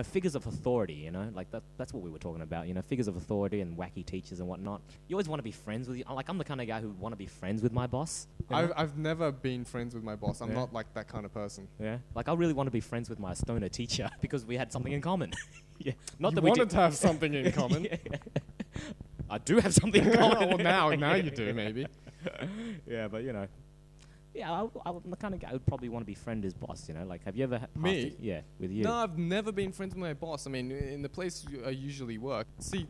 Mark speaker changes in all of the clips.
Speaker 1: figures of authority, like that's what we were talking about, figures of authority and wacky teachers and whatnot. You always want to be friends with like, I'm the kind of guy who want to be friends with my boss.
Speaker 2: I've never been friends with my boss. I'm not like that kind of person.
Speaker 1: Yeah. Like, I really want to be friends with my stoner teacher because we had something in common. Yeah. Not
Speaker 2: you
Speaker 1: that we
Speaker 2: wanted to have something in common.
Speaker 1: Yeah. I do have something in common.
Speaker 2: Well, now you do, maybe.
Speaker 1: Yeah, but yeah, I'm the kind of guy who'd probably want to befriend his boss, Like, have you ever...
Speaker 2: Me?
Speaker 1: Yeah, with you.
Speaker 2: No, I've never been friends with my boss. I mean, in the place I usually work. See,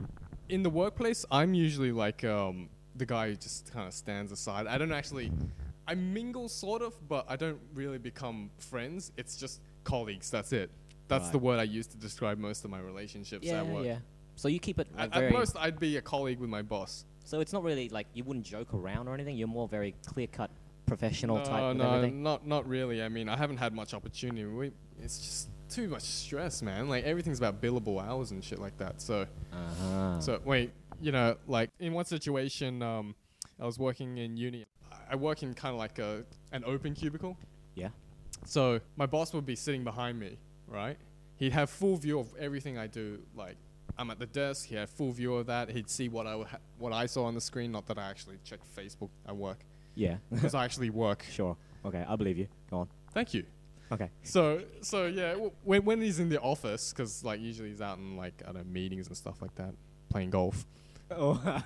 Speaker 2: in the workplace, I'm usually like the guy who just kind of stands aside. I don't actually... I mingle, sort of, but I don't really become friends. It's just colleagues, that's it. That's the word I use to describe most of my relationships at work.
Speaker 1: Yeah. So you keep it like
Speaker 2: at most, I'd be a colleague with my boss.
Speaker 1: So it's not really like you wouldn't joke around or anything? You're more very clear-cut professional type with everything?
Speaker 2: Not really. I mean, I haven't had much opportunity. It's just too much stress, man. Like, everything's about billable hours and shit like that. So, wait, like, in one situation, I was working in uni. I work in kind of like an open cubicle.
Speaker 1: Yeah. So
Speaker 2: my boss would be sitting behind me, right? He'd have full view of everything I do. Like, I'm at the desk. He had full view of that. He'd see what I saw on the screen. Not that I actually check Facebook at work.
Speaker 1: Yeah.
Speaker 2: Because I actually work.
Speaker 1: Sure. Okay, I believe you. Go on.
Speaker 2: Thank you.
Speaker 1: Okay.
Speaker 2: So yeah, when he's in the office, because like usually he's out in like, I don't know, meetings and stuff like that, playing golf.
Speaker 1: Oh.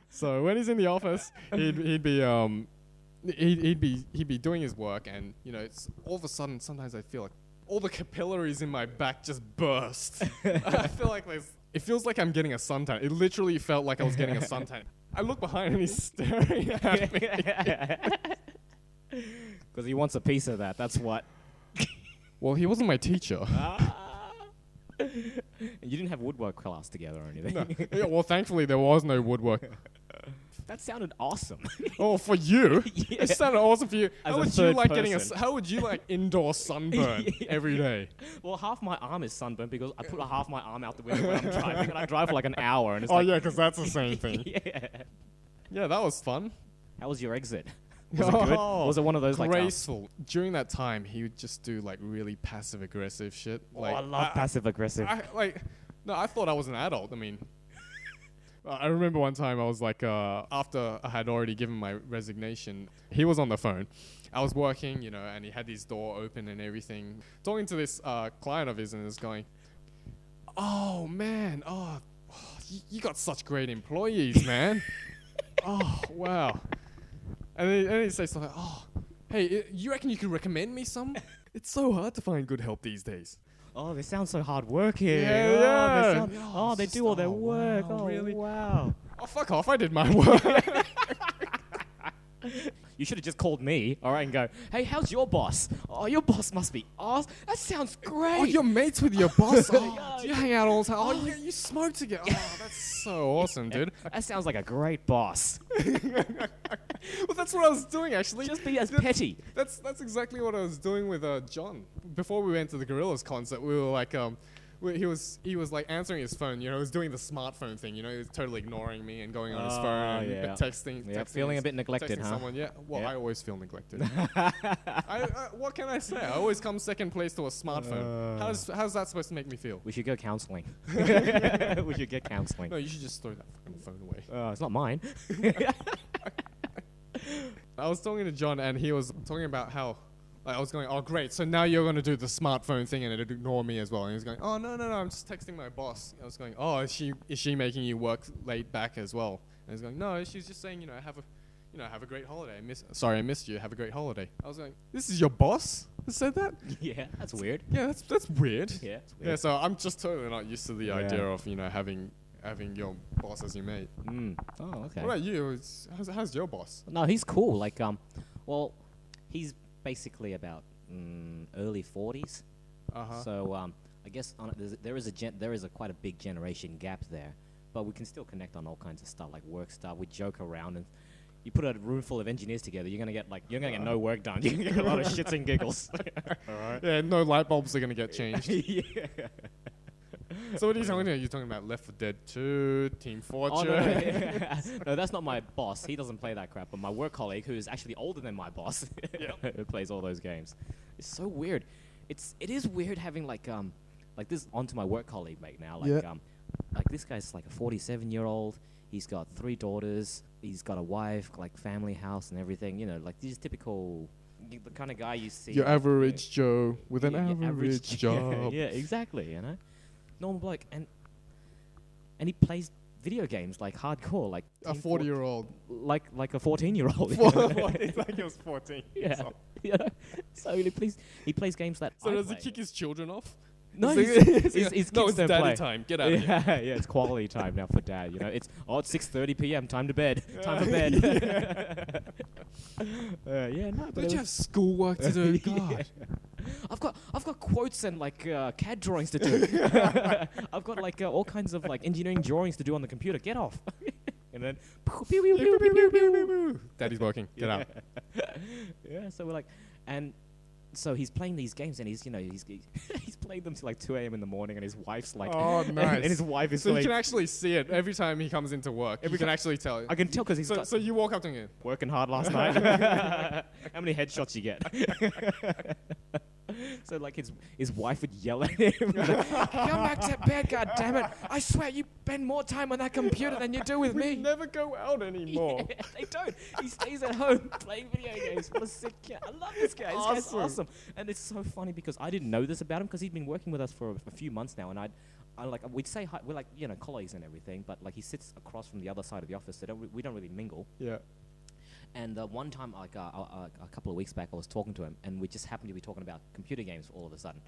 Speaker 2: So when he's in the office, he'd be doing his work, and it's all of a sudden sometimes I feel like all the capillaries in my back just burst. I feel like it feels like I'm getting a suntan. It literally felt like I was getting a suntan. I look behind and he's staring at me.
Speaker 1: Because he wants a piece of that, that's what.
Speaker 2: Well, he wasn't my teacher.
Speaker 1: You didn't have woodwork class together or anything?
Speaker 2: No. Yeah, well, thankfully there was no woodwork.
Speaker 1: That sounded awesome.
Speaker 2: Oh, for you?
Speaker 1: Yeah.
Speaker 2: It sounded awesome for you. How would you like indoor sunburn every day?
Speaker 1: Well, half my arm is sunburned because I put half my arm out the window when I'm driving, and I drive for like an hour. And it's
Speaker 2: yeah, because that's the same thing.
Speaker 1: Yeah.
Speaker 2: Yeah, that was fun.
Speaker 1: How was your exit? Was it good? Was it one of those
Speaker 2: graceful? During that time, he would just do like really passive aggressive shit. Like,
Speaker 1: I love passive aggressive.
Speaker 2: I thought I was an adult. I mean, I remember one time I was like, after I had already given my resignation, he was on the phone. I was working, and he had his door open and everything, talking to this client of his, and is going, "Oh man, you got such great employees, man. Oh wow." And then he says something like, "Oh, hey, you reckon you could recommend me some? It's so hard to find good help these days."
Speaker 1: Oh, they sound so hardworking.
Speaker 2: Yeah.
Speaker 1: They do all their work.
Speaker 2: Wow,
Speaker 1: oh,
Speaker 2: really?
Speaker 1: Wow.
Speaker 2: Oh, fuck off. I did my work.
Speaker 1: You should have just called me, all right, and go, "Hey, how's your boss? Oh, your boss must be awesome. That sounds great."
Speaker 2: Oh, you're mates with your boss? Oh, do you hang out all the time? Oh, you smoke together. Oh, that's so awesome, dude.
Speaker 1: That sounds like a great boss.
Speaker 2: Well, that's what I was doing, actually.
Speaker 1: Just be as petty.
Speaker 2: That's exactly what I was doing with John. Before we went to the Gorillaz concert, we were like, he was like answering his phone. He was doing the smartphone thing. He was totally ignoring me and going on his phone and texting.
Speaker 1: Yeah, feeling a bit neglected, huh?
Speaker 2: Someone. Yeah. Well, I always feel neglected. What can I say? I always come second place to a smartphone. How's that supposed to make me feel?
Speaker 1: We should go counseling. We should get counseling.
Speaker 2: No, you should just throw that fucking phone away.
Speaker 1: It's not mine.
Speaker 2: I was talking to John, and he was talking about how. I was going, "Oh, great, so now you're going to do the smartphone thing and it'll ignore me as well." And he was going, "Oh, no, I'm just texting my boss." I was going, "Oh, is she making you work late back as well?" And he's going, "No, she's just saying, have a great holiday. I missed you. Have a great holiday." I was going, "This is your boss that said that?"
Speaker 1: Yeah, that's weird.
Speaker 2: Yeah, that's weird.
Speaker 1: Yeah, it's weird.
Speaker 2: Yeah, so I'm just totally not used to the idea of, having your boss as your mate.
Speaker 1: Oh, okay.
Speaker 2: What about you? How's your boss?
Speaker 1: No, he's cool. Like, well, he's basically about early 40s. So I guess there is a quite a big generation gap there, but we can still connect on all kinds of stuff, like work stuff. We joke around, and you put a room full of engineers together, you're gonna get no work done. You're gonna get a lot of shits and giggles. All right.
Speaker 2: Yeah, no light bulbs are gonna get changed.
Speaker 1: Yeah.
Speaker 2: So what are you talking about? You're talking about Left 4 Dead 2, Team Fortress?
Speaker 1: Oh, no, that's not my boss. He doesn't play that crap. But my work colleague, who's actually older than my boss, who plays all those games. It's so weird. It is weird having like like this onto my work colleague, mate. Now, like this guy's like a 47-year-old. He's got 3 daughters. He's got a wife, like family house and everything. You know, like these typical, the kind of guy you see.
Speaker 2: Your average Joe with an average job.
Speaker 1: Yeah, exactly. You know, normal bloke, and he plays video games like hardcore, like
Speaker 2: a 40-year-old,
Speaker 1: like a 14-year-old.
Speaker 2: Like he was 14.
Speaker 1: Yeah, yeah. So he plays games that.
Speaker 2: So does he kick his children off?
Speaker 1: No, his kids
Speaker 2: no, it's
Speaker 1: don't
Speaker 2: daddy
Speaker 1: play.
Speaker 2: time. Get out of here.
Speaker 1: Yeah, it's quality time now for dad. You know, it's 6:30 p.m. Time to bed. Time for bed. Yeah, no.
Speaker 2: Don't you have schoolwork to do? God.
Speaker 1: I've got quotes and like CAD drawings to do. I've got like all kinds of like engineering drawings to do on the computer. Get off. And then
Speaker 2: Daddy's working. Get out.
Speaker 1: Yeah, so we're like, and so he's playing these games, and he's playing them till like 2 a.m. in the morning, and his wife's like,
Speaker 2: oh, nice.
Speaker 1: And his wife is
Speaker 2: so
Speaker 1: like,
Speaker 2: you can actually see it every time he comes into work. You can actually tell.
Speaker 1: I can tell because he's
Speaker 2: so you walk up to him.
Speaker 1: Working hard last night. How many headshots you get? So like his wife would yell at him. Come back to bed, God damn it! I swear you spend more time on that computer than you do with me.
Speaker 2: We never go out anymore.
Speaker 1: Yeah, they don't. He stays at home playing video games. What a sick kid! I love this guy. This guy's awesome. And it's so funny because I didn't know this about him because he'd been working with us for a few months now, and we'd say hi. We're like colleagues and everything, but like he sits across from the other side of the office, so we don't really mingle.
Speaker 2: Yeah.
Speaker 1: And one time, like a couple of weeks back, I was talking to him, and we just happened to be talking about computer games all of a sudden.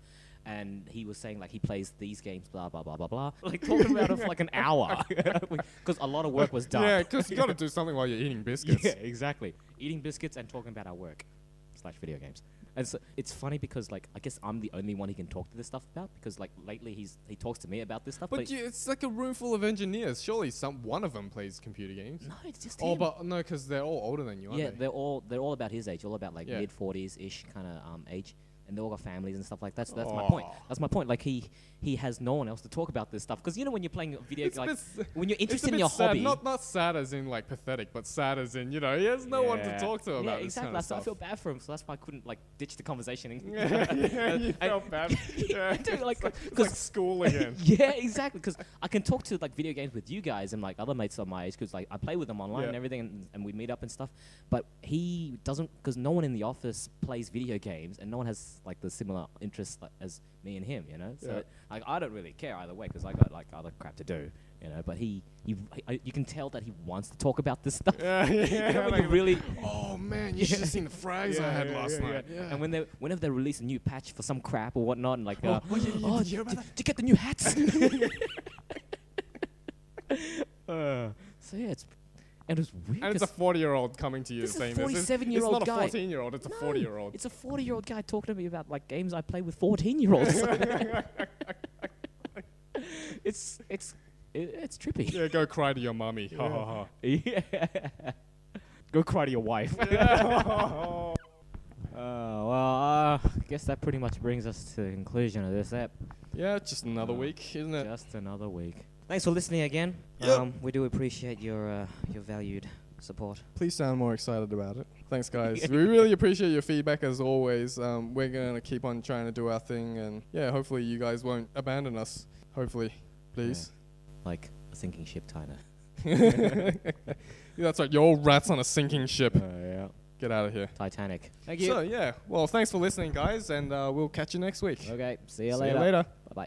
Speaker 1: And he was saying, like, he plays these games, blah, blah, blah, blah, blah. Like, talking about it for like an hour. Because a lot of work was done.
Speaker 2: Yeah, because you got to do something while you're eating biscuits.
Speaker 1: Yeah, exactly. Eating biscuits and talking about our work / video games. And so it's funny because, like, I guess I'm the only one he can talk to this stuff about because, like, lately he talks to me about this stuff.
Speaker 2: But it's like a room full of engineers. Surely one of them plays computer games.
Speaker 1: No, it's just
Speaker 2: him.
Speaker 1: him.
Speaker 2: But no, because they're all older than you, aren't they?
Speaker 1: Yeah, they're all about his age, all about like mid-40s-ish kind of age. And they all got families and stuff like that. So that's my point. That's my point. Like he has no one else to talk about this stuff because you know when you're playing video, when you're interested in your hobby,
Speaker 2: not sad as in like pathetic, but sad as in he has no one to talk to about this kind of stuff.
Speaker 1: I feel bad for him, so that's why I couldn't like ditch the conversation.
Speaker 2: You felt bad. Dude,
Speaker 1: like
Speaker 2: it's like school again.
Speaker 1: Yeah, exactly. Because I can talk to like video games with you guys and like other mates of my age because like I play with them online and everything, and we meet up and stuff. But he doesn't because no one in the office plays video games, and no one has like the similar interests as me and him, you know. So like I don't really care either way because I got like other crap to do, you know. But you can tell that he wants to talk about this stuff.
Speaker 2: Like
Speaker 1: really.
Speaker 2: Oh man, you should have seen the frags I had last night. Yeah.
Speaker 1: And whenever they release a new patch for some crap or whatnot, and like,
Speaker 2: did you
Speaker 1: get the new hats? So yeah, and it's weird.
Speaker 2: And it's a 40-year-old coming to you
Speaker 1: this
Speaker 2: saying
Speaker 1: this. It's a 47-year-old guy.
Speaker 2: It's not a 14-year-old, it's a 40-year-old.
Speaker 1: It's a 40-year-old guy talking to me about like games I play with 14-year-olds. It's trippy.
Speaker 2: Yeah, go cry to your mummy. Ha ha ha.
Speaker 1: Yeah. Go cry to your wife. Well, I guess that pretty much brings us to the conclusion of this app.
Speaker 2: Yeah, just another week, isn't it?
Speaker 1: Just another week. Thanks for listening again. We do appreciate your valued support.
Speaker 2: Please sound more excited about it. Thanks, guys. We really appreciate your feedback as always. We're going to keep on trying to do our thing, and hopefully you guys won't abandon us. Hopefully, please.
Speaker 1: Yeah. Like a sinking ship, Tyler.
Speaker 2: That's right. You're all rats on a sinking ship.
Speaker 1: Yeah.
Speaker 2: Get out of here.
Speaker 1: Titanic. Thank you.
Speaker 2: So, well, thanks for listening, guys, and we'll catch you next week.
Speaker 1: Okay. See you
Speaker 2: later.
Speaker 1: Bye-bye.